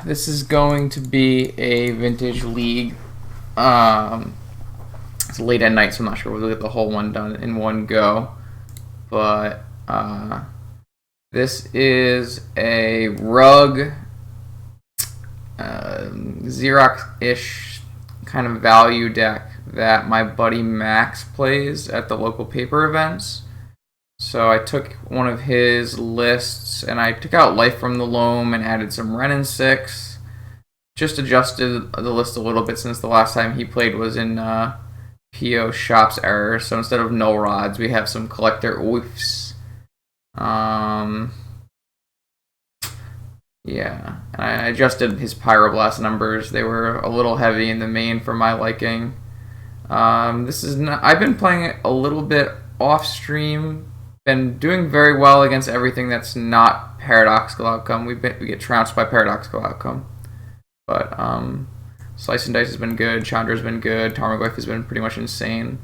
This is going to be a vintage league. It's late at night, so I'm not sure we'll get the whole one done in one go. But this is a rug, Xerox-ish kind of value deck that my buddy Max plays at the local paper events. So I took one of his lists and I took out Life from the Loam and added some Wrenn and 6. Just adjusted the list a little bit since the last time he played was in PO Shop's Error. So instead of no rods, we have some collector oofs. Yeah, and I adjusted his Pyroblast numbers. They were a little heavy in the main for my liking. This is not. I've been playing it a little bit off stream. Been doing very well against everything that's not paradoxical outcome. We get trounced by paradoxical outcome, but Slice and Dice has been good. Chandra's been good. Tarmogoyf has been pretty much insane.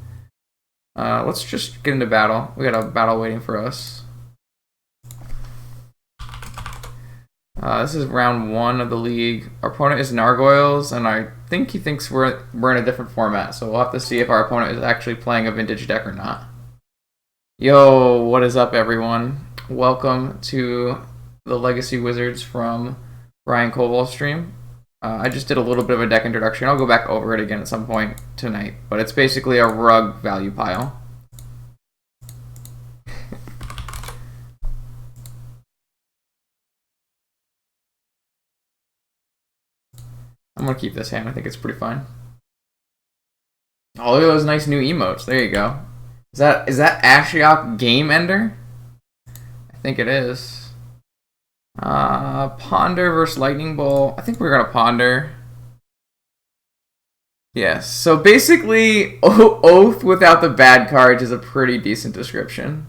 Let's just get into battle. We got a battle waiting for us. This is round 1 of the league. Our opponent is Nargoyles, and I think he thinks we're in a different format. So we'll have to see if our opponent is actually playing a vintage deck or not. Yo, what is up, everyone? Welcome to the Legacy Wizards from Ryan Koval's stream. I just did a little bit of a deck introduction. I'll go back over it again at some point tonight, but it's basically a rug value pile. I'm gonna keep this hand. I think it's pretty fine. Oh, look at those nice new emotes. There you go. Is that Ashiok Game Ender? I think it is. Ponder versus Lightning Bolt. I think we're gonna Ponder. Yes. So basically, Oath without the bad cards is a pretty decent description.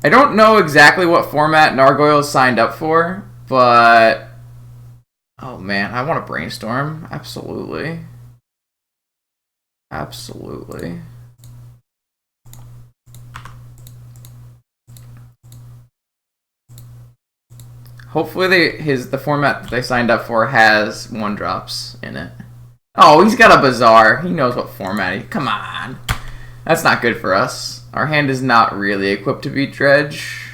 I don't know exactly what format Nargoyles signed up for, but oh man, I want to brainstorm. Absolutely. Absolutely. Hopefully the format that they signed up for has 1-drops in it. Oh, he's got a Bazaar. He knows what format come on. That's not good for us. Our hand is not really equipped to beat Dredge.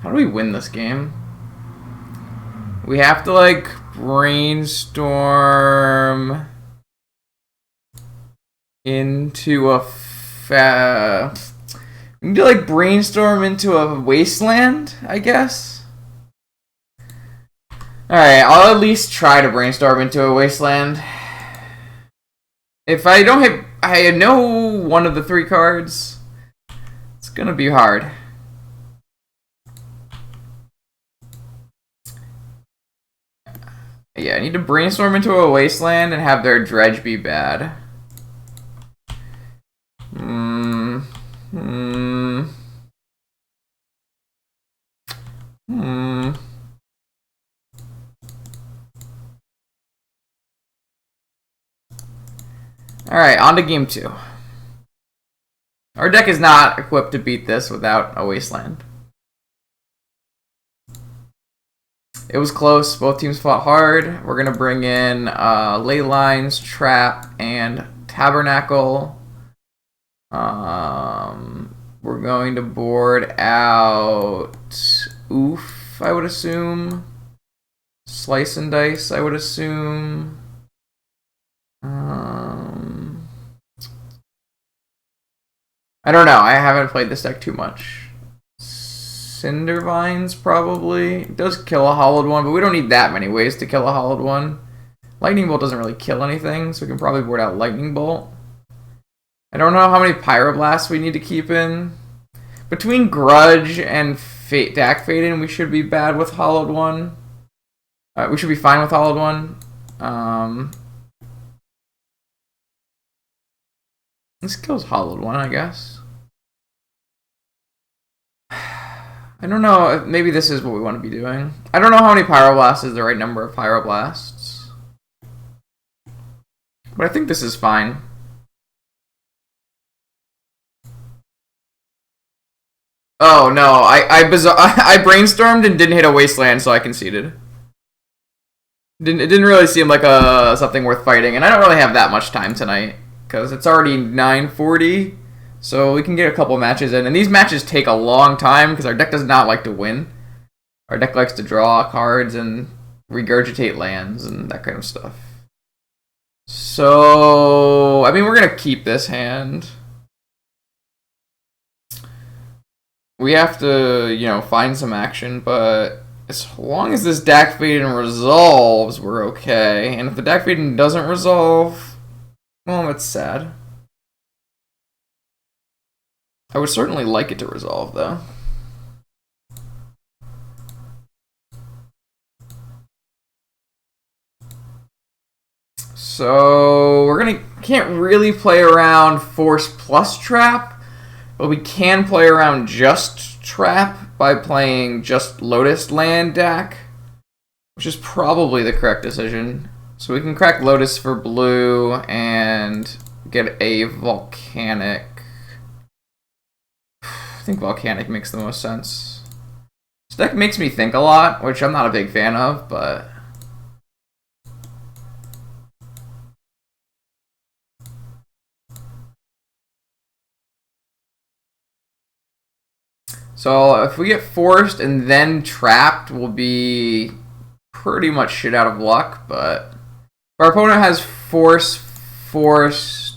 How do we win this game? We have to like brainstorm into a we need to like brainstorm into a wasteland, I guess. Alright, I'll at least try to brainstorm into a wasteland. If I don't hit, I know one of the 3 cards. It's gonna be hard. Yeah, I need to brainstorm into a wasteland and have their Dredge be bad. Alright, on to game 2. Our deck is not equipped to beat this without a wasteland. It was close. Both teams fought hard. We're going to bring in Ley Lines, Trap, and Tabernacle. We're going to board out Oof, I would assume. Slice and Dice, I would assume. I don't know. I haven't played this deck too much. Cindervines, probably. It does kill a hollowed one, but we don't need that many ways to kill a hollowed one. Lightning Bolt doesn't really kill anything, so we can probably board out Lightning Bolt. I don't know how many Pyroblasts we need to keep in. Between Grudge and Dak Faden, we should be bad with hollowed one. We should be fine with hollowed one. This kills hollowed one, I guess. I don't know if maybe this is what we want to be doing. I don't know how many Pyroblasts is the right number of Pyroblasts. But I think this is fine. Oh no, I brainstormed and didn't hit a Wasteland, so I conceded. It didn't really seem like something worth fighting, and I don't really have that much time tonight because it's already 9:40, so we can get a couple matches in. And these matches take a long time because our deck does not like to win. Our deck likes to draw cards and regurgitate lands and that kind of stuff. So, I mean, we're gonna keep this hand. We have to, you know, find some action, but as long as this Dak Faden resolves, we're okay. And if the Dak Faden doesn't resolve, well, that's sad. I would certainly like it to resolve, though. So can't really play around Force plus Trap, but we can play around just Trap by playing just Lotus Land Dak, which is probably the correct decision. So we can crack Lotus for blue and get a Volcanic. I think Volcanic makes the most sense. This deck makes me think a lot, which I'm not a big fan of, but... So if we get forced and then trapped, we'll be pretty much shit out of luck. But if our opponent has force,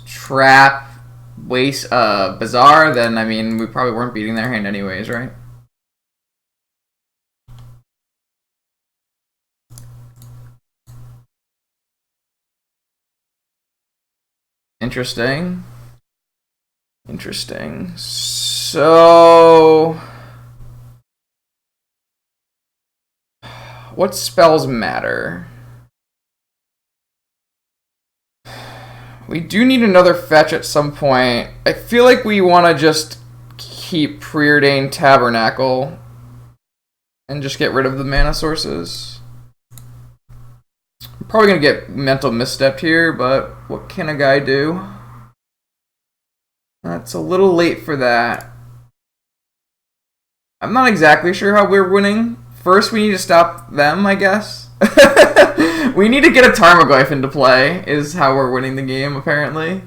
trap, waste, bizarre, then I mean we probably weren't beating their hand anyways, right? Interesting. So... what spells matter? We do need another fetch at some point. I feel like we want to just keep Preordained Tabernacle and just get rid of the mana sources. I'm probably going to get Mental Misstep here, but what can a guy do? That's a little late for that. I'm not exactly sure how we're winning. First, we need to stop them, I guess. We need to get a Tarmogoyf into play, is how we're winning the game, apparently.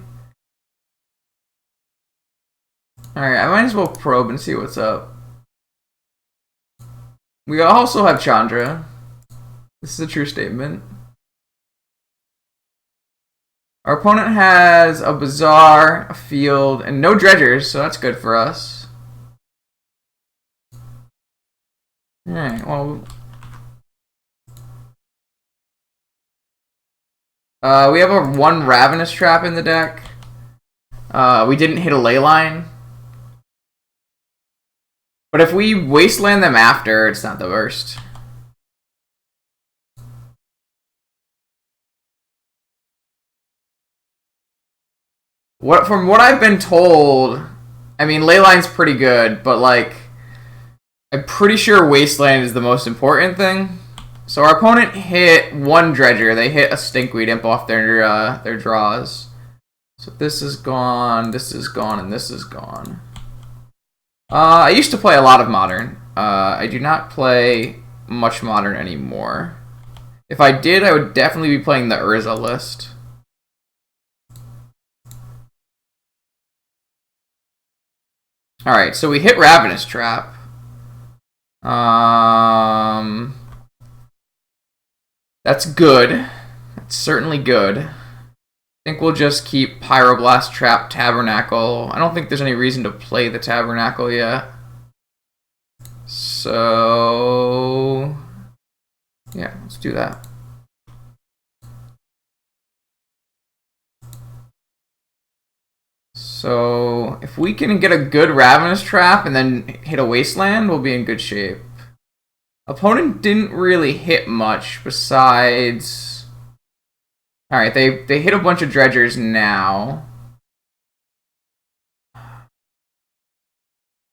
Alright, I might as well probe and see what's up. We also have Chandra. This is a true statement. Our opponent has a Bazaar, a Field, and no Dredgers, so that's good for us. Alright, well... we have a 1 Ravenous Trap in the deck. We didn't hit a Leyline. But if we Wasteland them after, it's not the worst. From what I've been told, I mean, Leyline's pretty good, but like, I'm pretty sure Wasteland is the most important thing. So our opponent hit 1 Dredger. They hit a Stinkweed Imp off their draws. So this is gone, and this is gone. I used to play a lot of Modern. I do not play much Modern anymore. If I did, I would definitely be playing the Urza list. Alright, so we hit Ravenous Trap. That's good. That's certainly good. I think we'll just keep Pyroblast Trap Tabernacle. I don't think there's any reason to play the Tabernacle yet. So... yeah, let's do that. So, if we can get a good Ravenous Trap and then hit a Wasteland, we'll be in good shape. Opponent didn't really hit much besides... alright, they hit a bunch of Dredgers now.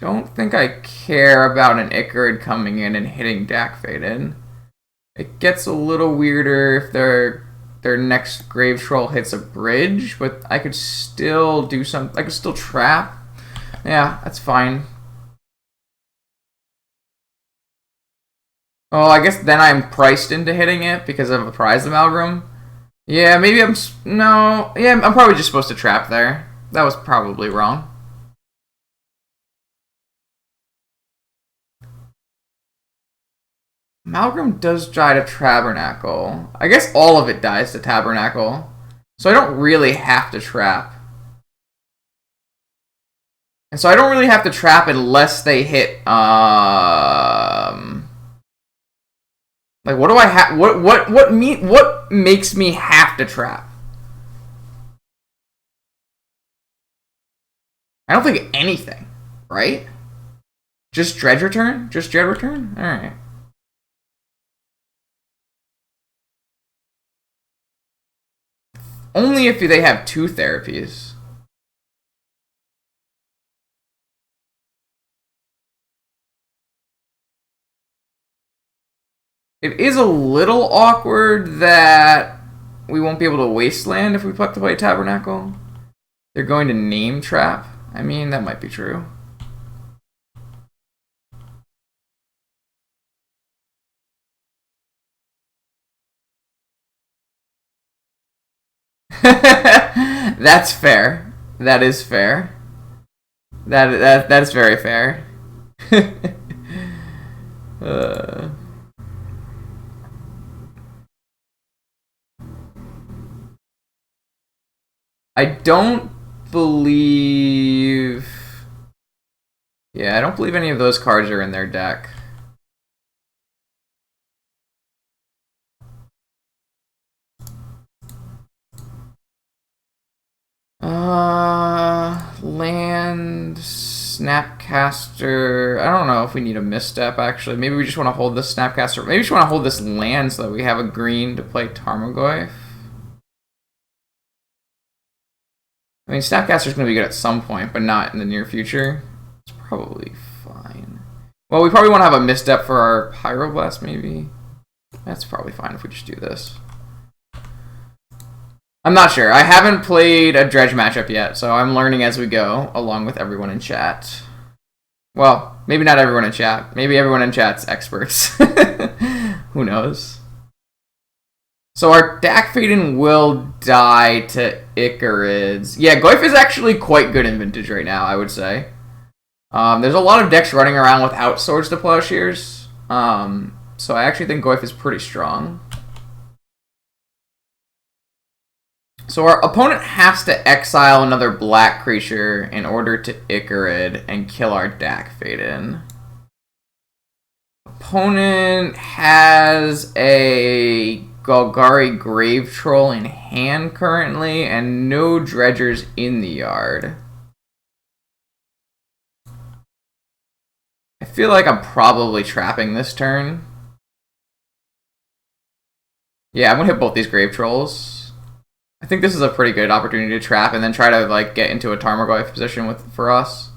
don't think I care about an Icarid coming in and hitting Dak Faden. It gets a little weirder if their next Grave Troll hits a bridge, but I could still do something. I could still trap. Yeah, that's fine. Oh, I guess then I'm priced into hitting it because of a Prize Amalgam. Yeah, maybe I'm... No. Yeah, I'm probably just supposed to trap there. That was probably wrong. Amalgam does die to Tabernacle. I guess all of it dies to Tabernacle. So I don't really have to trap. And so I don't really have to trap unless they hit, like, what do I have? What makes me have to trap? I don't think anything, right? Just Dredge return? Just Dredge return? Alright. Only if they have 2 therapies. It is a little awkward that we won't be able to Wasteland if we put to play Tabernacle. They're going to name trap. I mean, that might be true. That's fair. That is fair. That's very fair. I don't believe... Yeah, I don't believe any of those cards are in their deck. Land, Snapcaster. I don't know if we need a misstep, actually. Maybe we just want to hold this Snapcaster. Maybe we just want to hold this land so that we have a green to play Tarmogoyf. I mean, Snapcaster's going to be good at some point, but not in the near future. It's probably fine. Well, we probably want to have a misstep for our Pyroblast, maybe. That's probably fine if we just do this. I'm not sure. I haven't played a Dredge matchup yet, so I'm learning as we go, along with everyone in chat. Well, maybe not everyone in chat. Maybe everyone in chat's experts. Who knows? So our Dak Faden will die to Icarids. Yeah, Goyf is actually quite good in Vintage right now, I would say. There's a lot of decks running around without Swords to Plowshares. So I actually think Goyf is pretty strong. So our opponent has to exile another black creature in order to Icarid and kill our Dak Faden. Opponent has a Golgari Grave Troll in hand currently and no Dredgers in the yard. I feel like I'm probably trapping this turn. Yeah, I'm gonna hit both these Grave Trolls. I think this is a pretty good opportunity to trap and then try to like get into a Tarmogoyf position for us.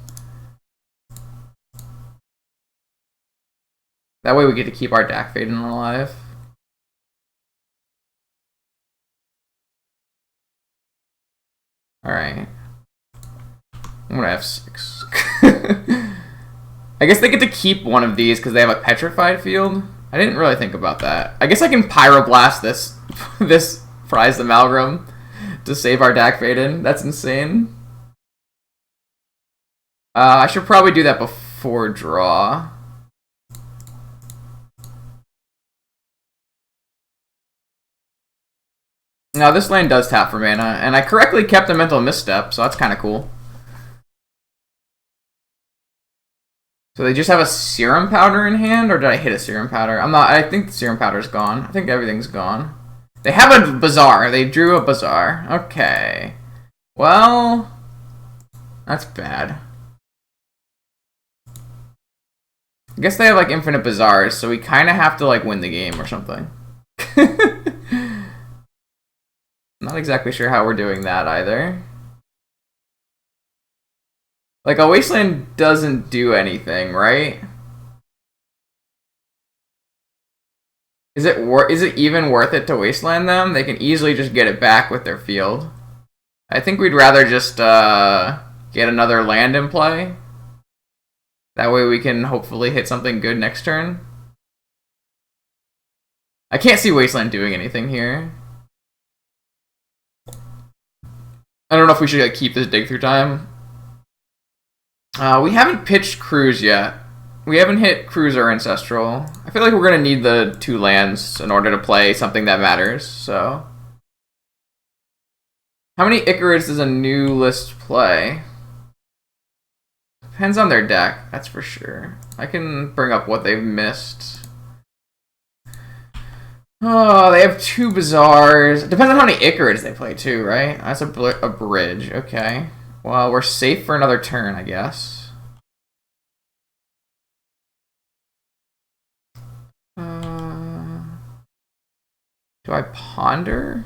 That way we get to keep our Dak Faden alive. Alright. I'm gonna have 6. I guess they get to keep one of these because they have a Petrified Field. I didn't really think about that. I guess I can Pyroblast this Prized Amalgam to save our Dak Faden. That's insane. I should probably do that before draw. Now this lane does tap for mana, and I correctly kept a mental misstep, so that's kind of cool. So they just have a Serum Powder in hand, or did I hit a Serum Powder? I think the Serum Powder's gone. I think everything's gone. They have a Bazaar. They drew a Bazaar. Okay. Well, that's bad. I guess they have like infinite Bazaars, so we kind of have to like win the game or something. Not exactly sure how we're doing that either. Like, a Wasteland doesn't do anything, right? Is it even worth it to Wasteland them? They can easily just get it back with their field. I think we'd rather just get another land in play. That way we can hopefully hit something good next turn. I can't see Wasteland doing anything here. I don't know if we should keep this dig through time. We haven't pitched Cruise yet. We haven't hit Cruise or Ancestral. I feel like we're going to need the 2 lands in order to play something that matters, so... How many Icarids does a new list play? Depends on their deck, that's for sure. I can bring up what they've missed. Oh, they have 2 Bazaars. Depends on how many Icarids they play too, right? That's a bridge, okay. Well, we're safe for another turn, I guess. Do I ponder?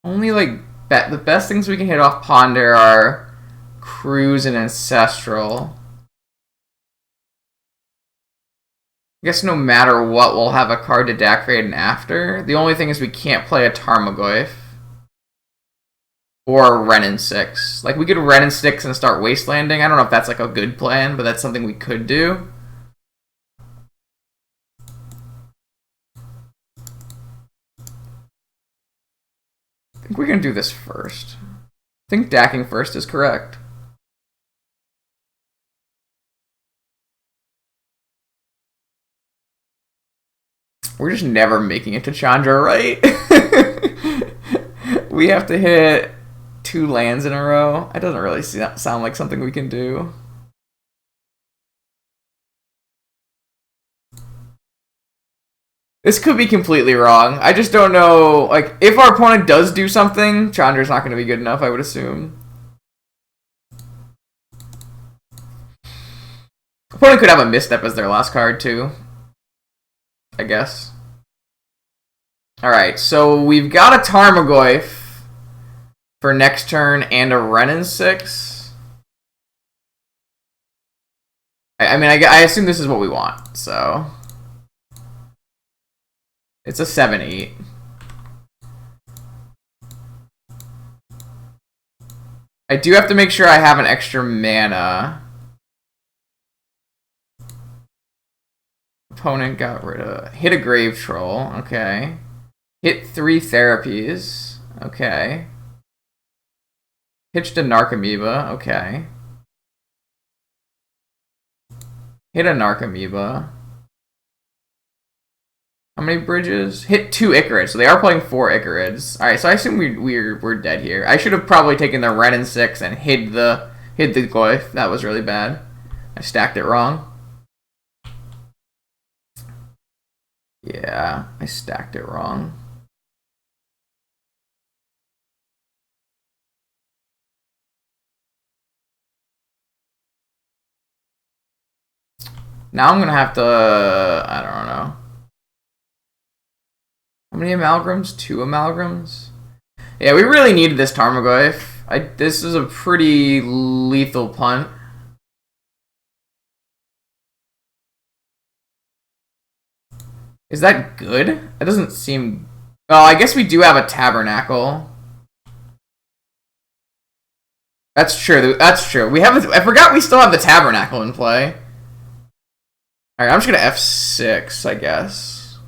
Only like the best things we can hit off ponder are Cruise and Ancestral. I guess no matter what, we'll have a card to deactivate and after. The only thing is we can't play a Tarmogoyf. Or Wrenn 6. Like, we could Wrenn 6 and start Wastelanding. I don't know if that's like a good plan, but that's something we could do. I think we're going to do this first. I think dacking first is correct. We're just never making it to Chandra, right? We have to hit 2 lands in a row. That doesn't really sound like something we can do. This could be completely wrong. I just don't know. Like, if our opponent does do something, Chandra's not going to be good enough, I would assume. Opponent could have a misstep as their last card, too. I guess. Alright, so we've got a Tarmogoyf for next turn and a Wrenn 6. I mean, I assume this is what we want, so... It's a 7/8. I do have to make sure I have an extra mana. Opponent got rid of... Hit a Grave Troll, okay. Hit 3 Therapies, okay. Pitched a Narcomoeba, okay. Hit a Narcomoeba. How many bridges? Hit 2 Icarids, so they are playing 4 Icarids. Alright, so I assume we're dead here. I should have probably taken the Wrenn 6 and hid the Goyf. That was really bad. I stacked it wrong. Yeah, I stacked it wrong. Now I'm gonna have to, I don't know. How many amalgams? 2 amalgams? Yeah, we really needed this Tarmogoyf. This is a pretty lethal punt. Is that good? It doesn't seem... Oh, I guess we do have a Tabernacle. That's true. That's true. We have. I forgot we still have the Tabernacle in play. Alright, I'm just gonna F6, I guess.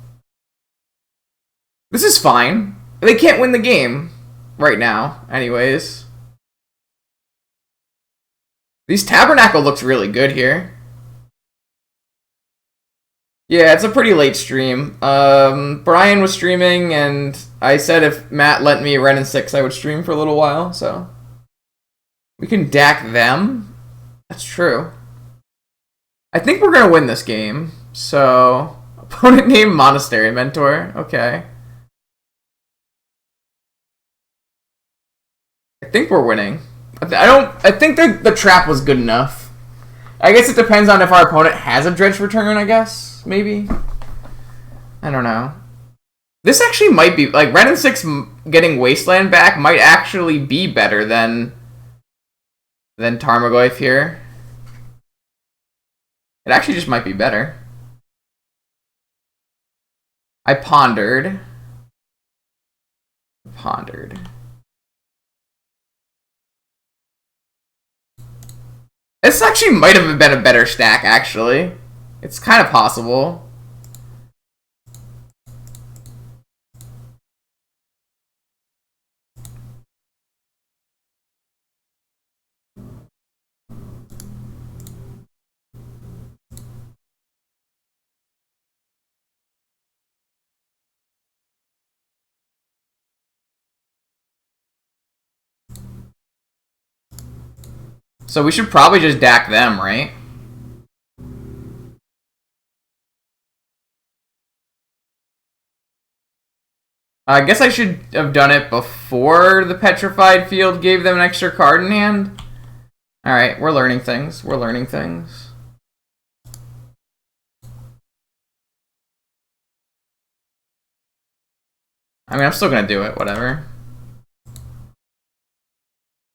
This is fine. They can't win the game right now, anyways. These Tabernacle looks really good here. Yeah, it's a pretty late stream. Brian was streaming, and I said if Matt lent me Wrenn 6, I would stream for a little while, so... We can DAC them? That's true. I think we're gonna win this game, so... Opponent name Monastery Mentor, okay. I think we're winning. I think the trap was good enough. I guess it depends on if our opponent has a Dredge return, I guess. Maybe? I don't know. This actually might be like Wrenn and 6 getting Wasteland back might actually be better than Tarmogoyf here. It actually just might be better. I pondered. This actually might have been a better stack, actually. It's kind of possible. So we should probably just DAC them, right? I guess I should have done it before the Petrified Field gave them an extra card in hand. Alright, we're learning things. We're learning things. I mean, I'm still gonna do it, whatever.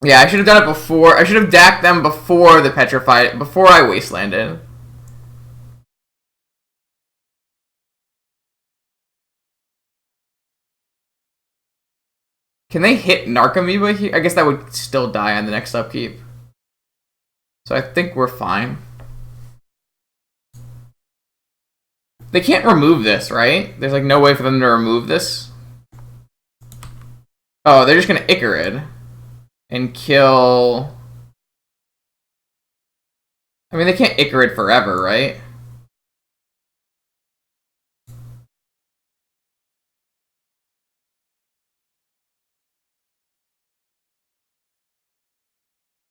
Yeah, I should have done it before. I should have DAC'd them before the Petrified, before I Wastelanded. Can they hit Narcomoeba here? I guess that would still die on the next upkeep. So I think we're fine. They can't remove this, right? There's like no way for them to remove this. Oh, they're just gonna Icarid and kill. I mean, they can't Icarid forever, right?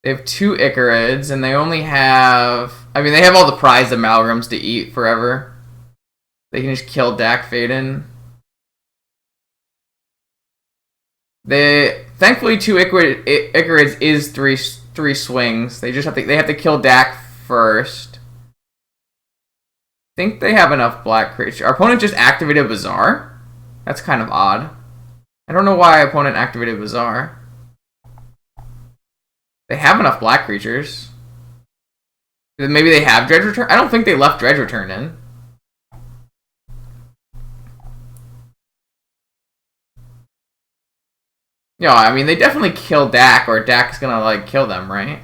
They have 2 Icarids, and they only have... I mean, they have all the prized amalgams to eat forever. They can just kill Dak Faden. They... Thankfully, 2 Icarids is three swings. They just have to kill Dak first. I think they have enough black creature. Our opponent just activated Bazaar? That's kind of odd. I don't know why our opponent activated Bazaar. They have enough black creatures. Maybe they have Dredge Return? I don't think they left Dredge Return in. Yeah, I mean, they definitely kill Dak, or Dak's gonna, like, kill them, right?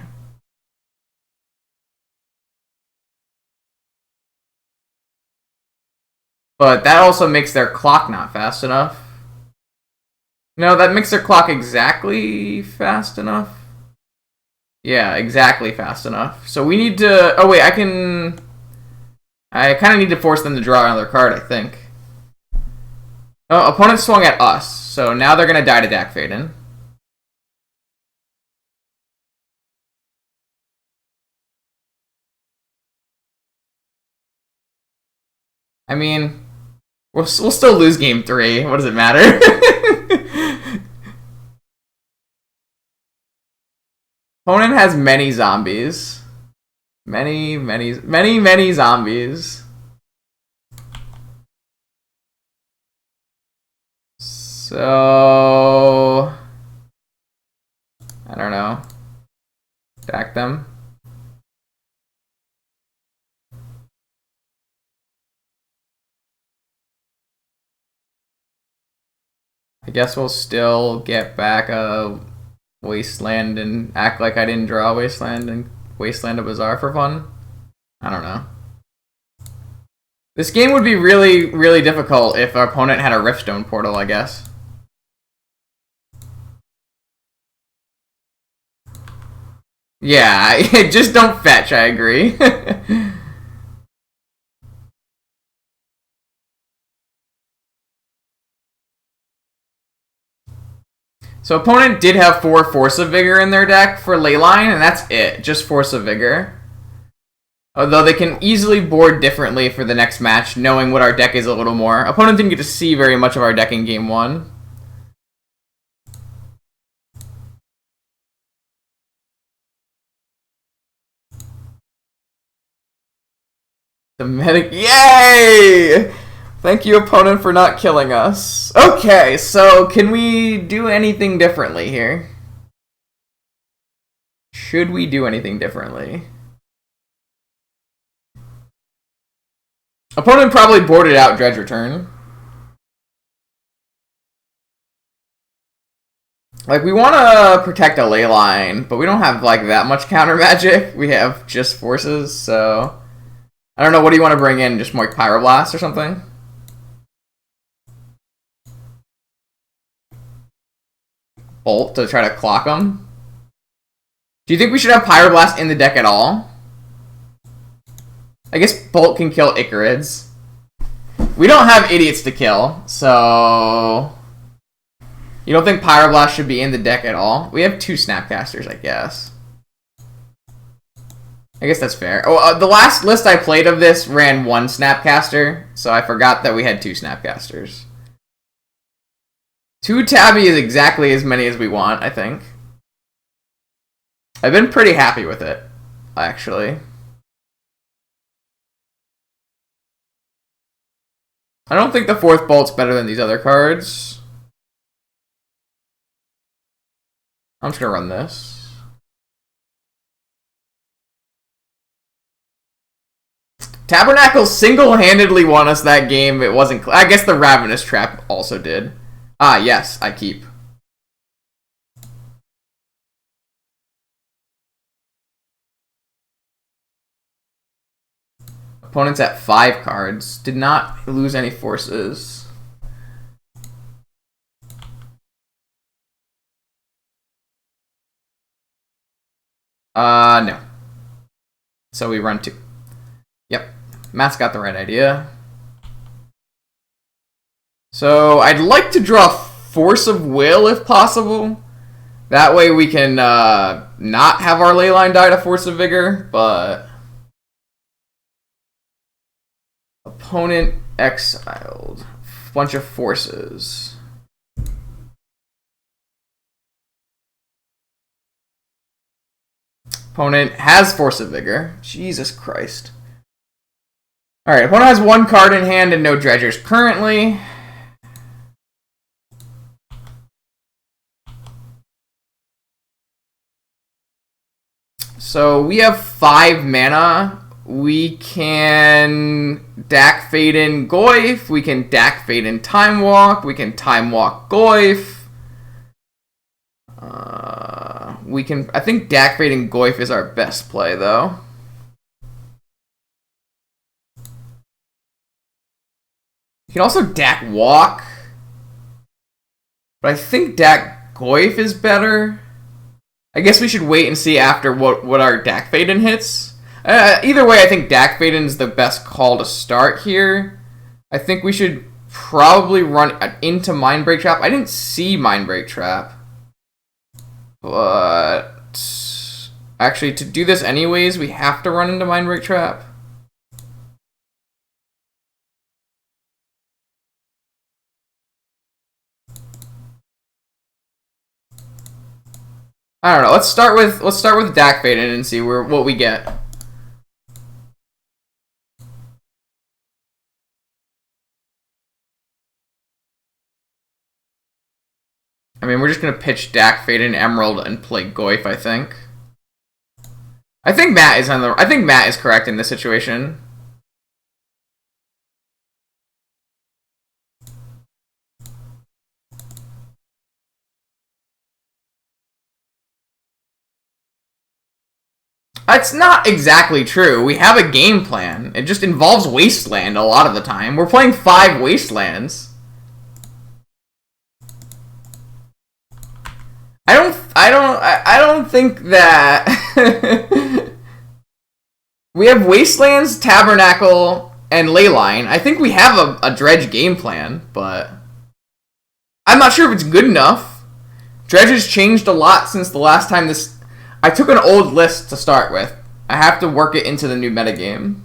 But that also makes their clock not fast enough. No, that makes their clock exactly fast enough. Yeah, exactly fast enough. So we need to... Oh, wait, I kind of need to force them to draw another card, I think. Oh, opponent swung at us. So now they're going to die to Dak Faden. I mean, we'll still lose game 3. What does it matter? Opponent has many zombies. Many zombies. So... I don't know. Attack them. I guess we'll still get back a Wasteland and act like I didn't draw Wasteland and Wasteland a Bazaar for fun. I don't know. This game would be really, really difficult if our opponent had a Riftstone portal, I guess. Yeah, just don't fetch, I agree. So opponent did have 4 Force of Vigor in their deck for Leyline, and that's it. Just Force of Vigor. Although they can easily board differently for the next match, knowing what our deck is a little more. Opponent didn't get to see very much of our deck in game 1. The medic... Yay! Thank you, opponent, for not killing us. Okay, so can we do anything differently here? Should we do anything differently? Opponent probably boarded out Dredge return. Like, we want to protect a Leyline, but we don't have, like, that much counter magic. We have just forces, so... I don't know, what do you want to bring in? Just more Pyroblast or something? Bolt to try to clock them? Do you think we should have Pyroblast in the deck at all? I guess Bolt can kill Icarids. We don't have idiots to kill, so... You don't think Pyroblast should be in the deck at all? We have 2 Snapcasters, I guess. I guess that's fair. Oh, the last list I played of this ran 1 Snapcaster, so I forgot that we had 2 Snapcasters. 2 Tabby is exactly as many as we want, I think. I've been pretty happy with it, actually. I don't think the 4th Bolt's better than these other cards. I'm just gonna run this. Tabernacle single-handedly won us that game. It wasn't... I guess the Ravenous Trap also did. Ah, yes, I keep. Opponent's at 5 cards. Did not lose any forces. No. So we run 2. Yep. Matt's got the right idea. So I'd like to draw Force of Will if possible. That way we can not have our Leyline die to Force of Vigor, but... Opponent exiled. Bunch of forces. Opponent has Force of Vigor. Jesus Christ. Alright, opponent has 1 card in hand and no dredgers currently. So we have 5 mana. We can Dak Fade in Goyf. We can Dak Fade in Time Walk. We can Time Walk Goyf. We can... I think Dak Fade in Goyf is our best play, though. You can also Dak Walk. But I think Dak Goyf is better. I guess we should wait and see after what our Dak Faden hits. Either way, I think Dak Faden is the best call to start here. I think we should probably run into Mindbreak Trap. I didn't see Mindbreak Trap. But... Actually, to do this anyways, we have to run into Mindbreak Trap. I don't know. Let's start with Dak Faden and see what we get. I mean, we're just gonna pitch Dak Faden Emerald and play Goyf, I think. I think Matt is correct in this situation. It's not exactly true. We have a game plan. It just involves Wasteland a lot of the time. We're playing 5 Wastelands. I don't think that... We have Wastelands, Tabernacle, and Leyline. I think we have a Dredge game plan, but... I'm not sure if it's good enough. Dredge has changed a lot since the last time this... I took an old list to start with. I have to work it into the new metagame.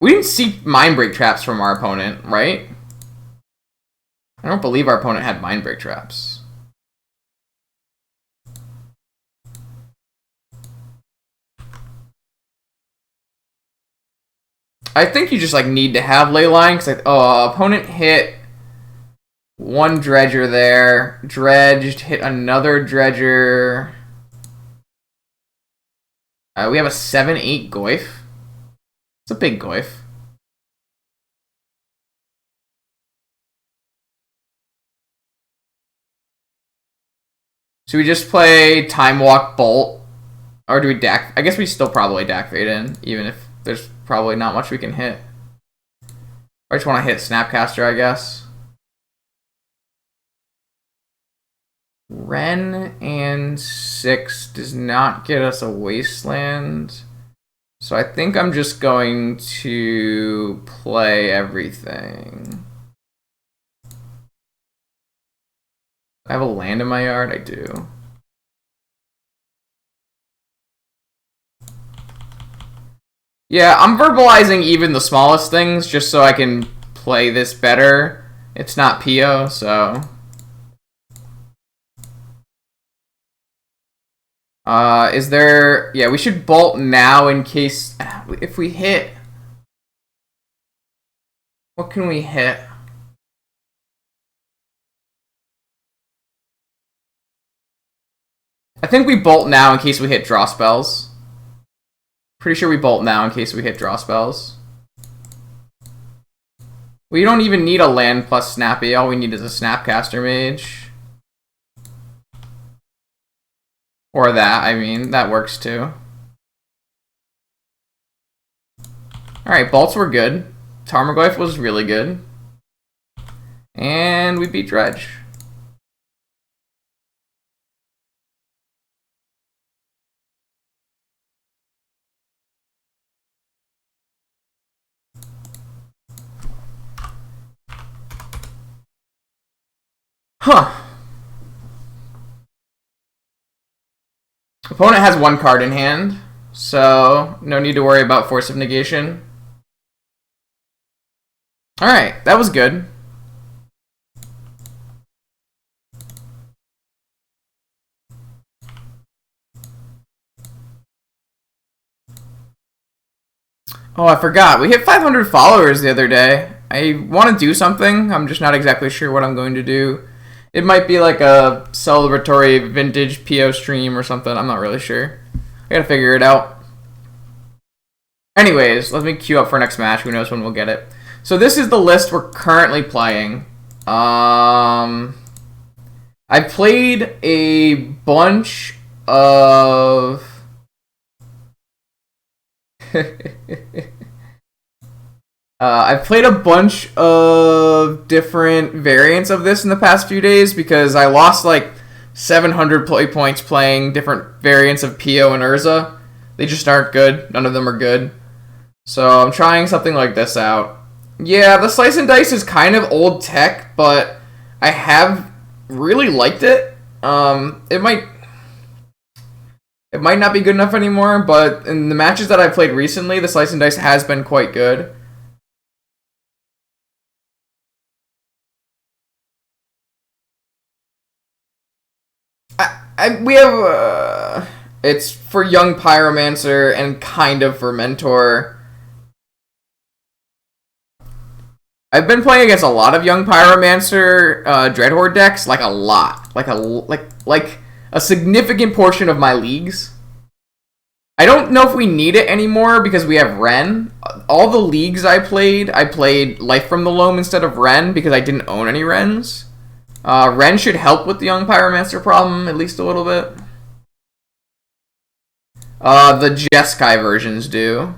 We didn't see Mindbreak Traps from our opponent, right? I don't believe our opponent had Mindbreak Traps. I think you just like need to have ley line because like, oh, opponent hit one dredger there, dredged, hit another dredger. We have a 7/8 goif. It's a big goif. Should we just play Time Walk Bolt? Or do we DAC? I guess we still probably DAC Fade in, even if there's probably not much we can hit. I just want to hit Snapcaster, I guess. Wrenn and 6 does not get us a Wasteland. So I think I'm just going to play everything. I have a land in my yard? I do. Yeah, I'm verbalizing even the smallest things just so I can play this better. It's not PO, so... is there... Yeah, we should bolt now in case... If we hit... What can we hit? I think we bolt now in case we hit draw spells. Pretty sure we bolt now in case we hit draw spells. We don't even need a land plus Snappy. All we need is a Snapcaster Mage. Or that, I mean. That works too. Alright, bolts were good. Tarmogoyf was really good. And we beat Dredge. Huh. Opponent has one card in hand, so no need to worry about Force of Negation. Alright, that was good. Oh, I forgot. We hit 500 followers the other day. I want to do something. I'm just not exactly sure what I'm going to do. It might be like a celebratory vintage PO stream or something. I'm not really sure. I gotta figure it out. Anyways, let me queue up for next match. Who knows when we'll get it. So this is the list we're currently playing. I played a bunch of... I've played a bunch of different variants of this in the past few days because I lost like 700 play points playing different variants of PO and Urza. They just aren't good. None of them are good. So I'm trying something like this out. Yeah, the Slice and Dice is kind of old tech, but I have really liked it. It might not be good enough anymore, but in the matches that I've played recently, the Slice and Dice has been quite good. We have, it's for Young Pyromancer and kind of for Mentor. I've been playing against a lot of Young Pyromancer Dreadhorde decks, like a lot. Like a significant portion of my leagues. I don't know if we need it anymore because we have Wrenn. All the leagues I played Life from the Loam instead of Wrenn because I didn't own any Wrenns. Wrenn should help with the Young Pyromancer problem, at least a little bit. The Jeskai versions do.